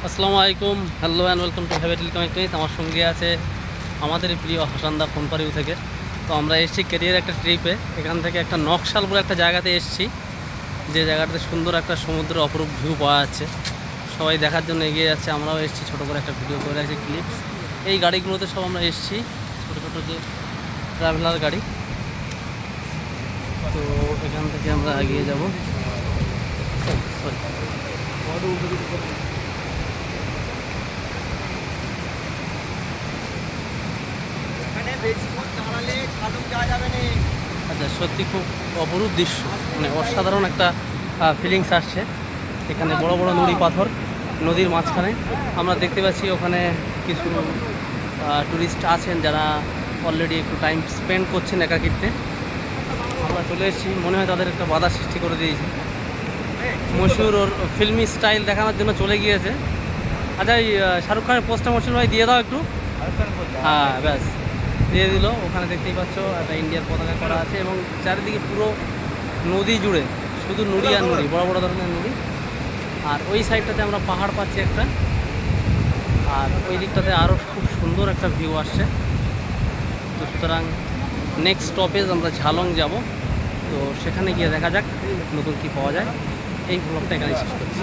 আসসালামু আলাইকুম, hello and welcome to heavy telecommunication. আমার সঙ্গে আছে আমাদের প্রিয় হাসানদা ফোনপাড়িউ থেকে। তো আমরা এসেছি ক্যারিয়ার একটা ট্রিপে। এখান থেকে একটা নকশাল বলে একটা জায়গাতে এসেছি, যে জায়গাটাতে সুন্দর একটা সমুদ্রের অপরূপ ভিউ পাওয়া যাচ্ছে। সবাই দেখার জন্য এগিয়ে যাচ্ছে, আমরাও এসেছি, ছোটো করে একটা ভিডিও করে রাখছি, ক্লিপস। এই গাড়িগুলোতে সব আমরা এসেছি, ছোটো ছোটো যে ট্রাভেলার গাড়ি। তো এখান থেকে আমরা এগিয়ে যাব। সরি, আচ্ছা, সত্যি খুব অপরূপ দৃশ্য, মানে অসাধারণ একটা ফিলিংস আসছে। এখানে বড় বড় নুড়ি পাথর নদীর মাঝখানে আমরা দেখতে পাচ্ছি। ওখানে কিছু ট্যুরিস্ট আছেন যারা অলরেডি একটু টাইম স্পেন্ড করছেন একাকিত্বে। আমরা চলে এসেছি, মনে হয় তাদের একটা বাধা সৃষ্টি করে দিয়েছি। মশহুর ওর ফিল্মি স্টাইল দেখানোর জন্য চলে গিয়েছে। আচ্ছা, এই শাহরুখ খানের পোস্টটা মশহুর ভাই দিয়ে দাও একটু। হ্যাঁ, ব্যাস দিয়ে দিল। ওখানে দেখতেই পাচ্ছ একটা ইন্ডিয়ার পতাকা করা আছে, এবং চারিদিকে পুরো নদী জুড়ে শুধু নুড়ি আর নুড়ি, বড় বড় ধরনের নুড়ি। আর ওই সাইডটাতে আমরা পাহাড় পাচ্ছি একটা, আর ওই দিকটাতে আরও খুব সুন্দর একটা ভিউ আসছে। তো সুতরাং নেক্সট স্টপেজ আমরা ঝালং যাব। তো সেখানে গিয়ে দেখা যাক নতুন কী পাওয়া যায়। এই ব্লগটা এখানে শেষ করছি।